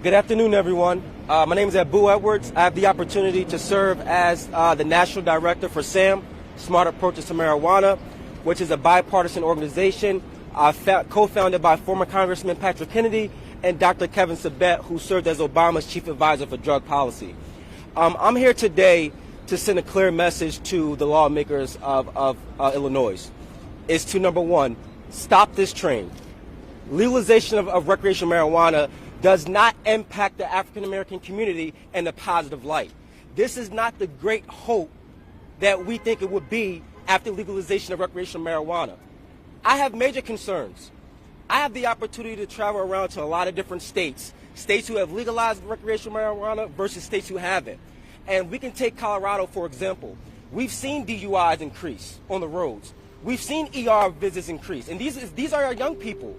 Good afternoon, everyone. My name is Abu Edwards. I have the opportunity to serve as the National Director for SAM, Smart Approaches to Marijuana, which is a bipartisan organization co-founded by former Congressman Patrick Kennedy and Dr. Kevin Sabet, who served as Obama's chief advisor for drug policy. I'm here today to send a clear message to the lawmakers of Illinois. Is to, number one, stop this train. Legalization of recreational marijuana does not impact the African-American community in a positive light. This is not the great hope that we think it would be after legalization of recreational marijuana. I have major concerns. I have the opportunity to travel around to a lot of different states who have legalized recreational marijuana versus states who haven't. And we can take Colorado, for example. We've seen DUIs increase on the roads. We've seen ER visits increase. And these are our young people.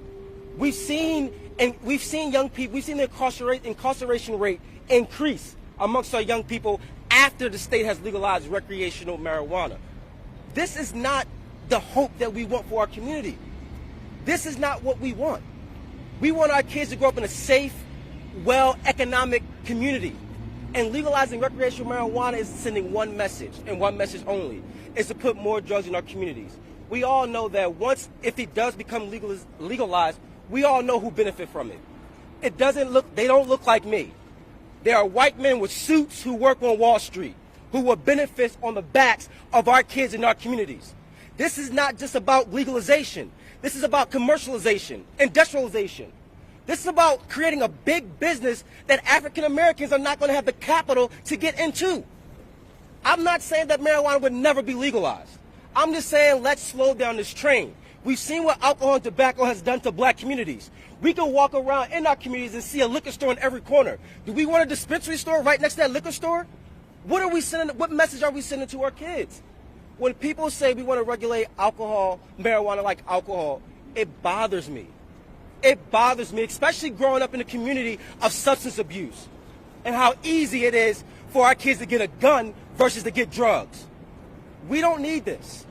We've seen young people, we've seen the incarceration rate increase amongst our young people after the state has legalized recreational marijuana. This is not the hope that we want for our community. This is not what we want. We want our kids to grow up in a safe, economic community. And legalizing recreational marijuana is sending one message, and one message only, is to put more drugs in our communities. We all know that if it does become legalized, we all know who benefit from it. They don't look like me. They are white men with suits who work on Wall Street, who will benefit on the backs of our kids in our communities. This is not just about legalization. This is about commercialization, industrialization. This is about creating a big business that African Americans are not going to have the capital to get into. I'm not saying that marijuana would never be legalized. I'm just saying let's slow down this train. We've seen what alcohol and tobacco has done to black communities. We can walk around in our communities and see a liquor store in every corner. Do we want a dispensary store right next to that liquor store? What message are we sending to our kids? When people say we want to regulate marijuana like alcohol, it bothers me. It bothers me, especially growing up in a community of substance abuse and how easy it is for our kids to get a gun versus to get drugs. We don't need this.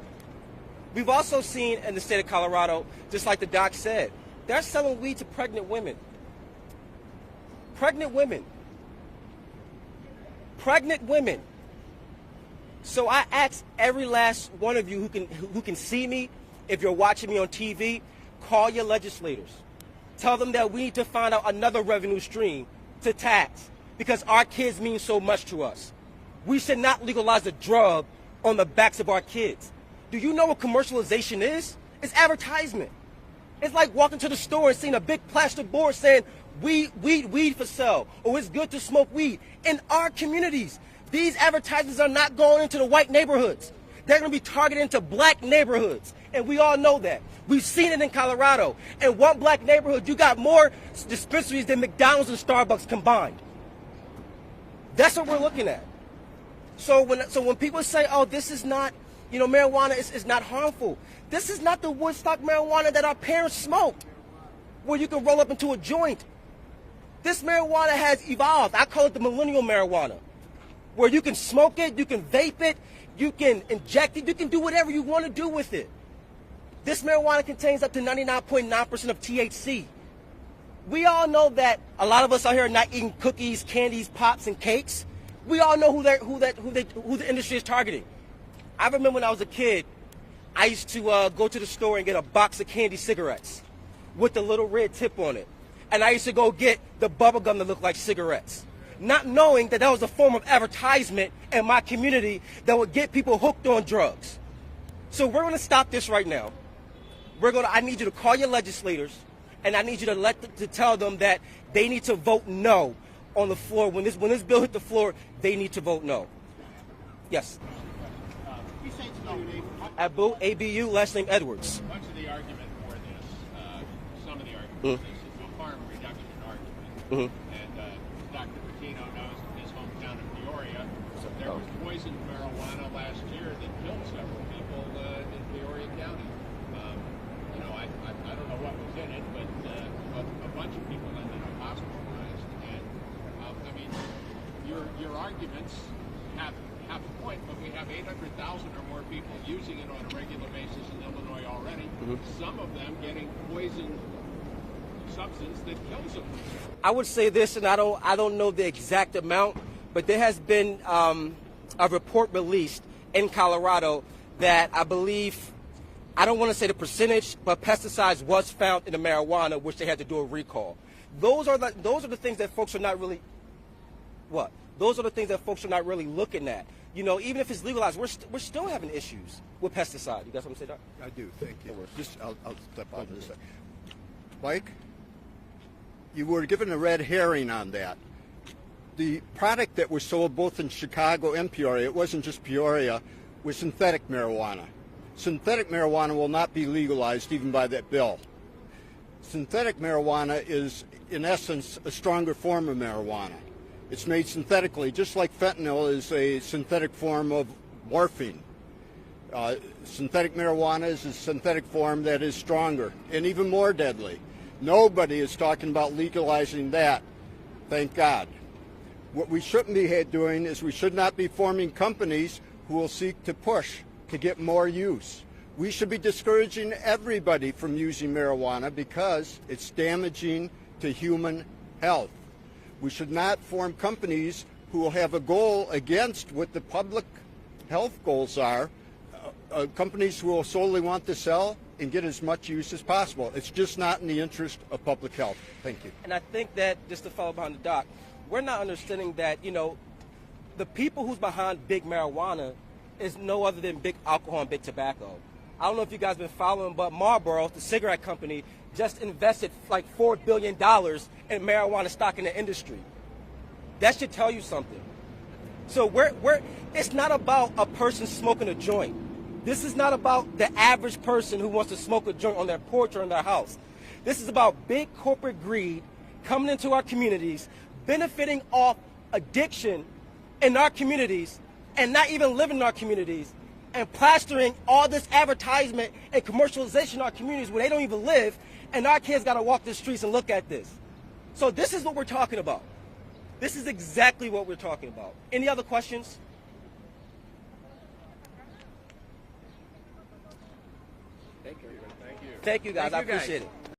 We've also seen in the state of Colorado, just like the doc said, they're selling weed to pregnant women. Pregnant women. Pregnant women. So I ask every last one of you who can see me, if you're watching me on TV, call your legislators. Tell them that we need to find out another revenue stream to tax because our kids mean so much to us. We should not legalize a drug on the backs of our kids. Do you know what commercialization is? It's advertisement. It's like walking to the store and seeing a big plastic board saying, weed for sale, or it's good to smoke weed. In our communities, these advertisements are not going into the white neighborhoods. They're going to be targeted into black neighborhoods, and we all know that. We've seen it in Colorado. In one black neighborhood, you got more dispensaries than McDonald's and Starbucks combined. That's what we're looking at. So when people say, oh, this is not, marijuana is not harmful. This is not the Woodstock marijuana that our parents smoked, where you can roll up into a joint. This marijuana has evolved. I call it the millennial marijuana, where you can smoke it, you can vape it, you can inject it, you can do whatever you want to do with it. This marijuana contains up to 99.9% of THC. We all know that a lot of us out here are not eating cookies, candies, pops, and cakes. We all know who the industry is targeting. I remember when I was a kid, I used to go to the store and get a box of candy cigarettes with the little red tip on it. And I used to go get the bubble gum that looked like cigarettes, not knowing that was a form of advertisement in my community that would get people hooked on drugs. So we're going to stop this right now. I need you to call your legislators, and I need you to tell them that they need to vote no on the floor. When this bill hit the floor, they need to vote no. Yes. Abu, A-B-U, last name Edwards. Much of the argument for this, some of the argument for this is the harm reduction argument. And Dr. Patino knows in his hometown of Peoria, there was poisoned marijuana last year that killed several people in Peoria County. I don't know what was in it, but a bunch of people ended up hospitalized. And your arguments have a point, but we have 800,000 or more people using it on a regular basis in Illinois already. Some of them getting poisoned substance that kills them. I would say this, and I don't know the exact amount, but there has been a report released in Colorado that I believe, I don't want to say the percentage, but pesticides was found in the marijuana, which they had to do a recall. Those are the things that folks are not really, what? Those are the things that folks are not really looking at. You know, even if it's legalized, we're still having issues with pesticide. You got something to say, Doc? I do, thank you. Just, I'll step out in a second. Mike, you were given a red herring on that. The product that was sold both in Chicago and Peoria, it wasn't just Peoria, was synthetic marijuana. Synthetic marijuana will not be legalized even by that bill. Synthetic marijuana is, in essence, a stronger form of marijuana. It's made synthetically, just like fentanyl is a synthetic form of morphine. Synthetic marijuana is a synthetic form that is stronger and even more deadly. Nobody is talking about legalizing that, thank God. What we shouldn't be doing is we should not be forming companies who will seek to push to get more use. We should be discouraging everybody from using marijuana because it's damaging to human health. We should not form companies who will have a goal against what the public health goals are, companies who will solely want to sell and get as much use as possible. It's just not in the interest of public health. Thank you. And I think that, just to follow behind the doc, we're not understanding that, you know, the people who's behind big marijuana is no other than big alcohol and big tobacco. I don't know if you guys have been following, but Marlboro, the cigarette company, just invested like $4 billion in marijuana stock in the industry. That should tell you something. So it's not about a person smoking a joint. This is not about the average person who wants to smoke a joint on their porch or in their house. This is about big corporate greed coming into our communities, benefiting off addiction in our communities, and not even living in our communities, and plastering all this advertisement and commercialization in our communities where they don't even live, and our kids got to walk the streets and look at this. So this is what we're talking about. This is exactly what we're talking about. Any other questions? Thank you. Thank you, guys. I appreciate it.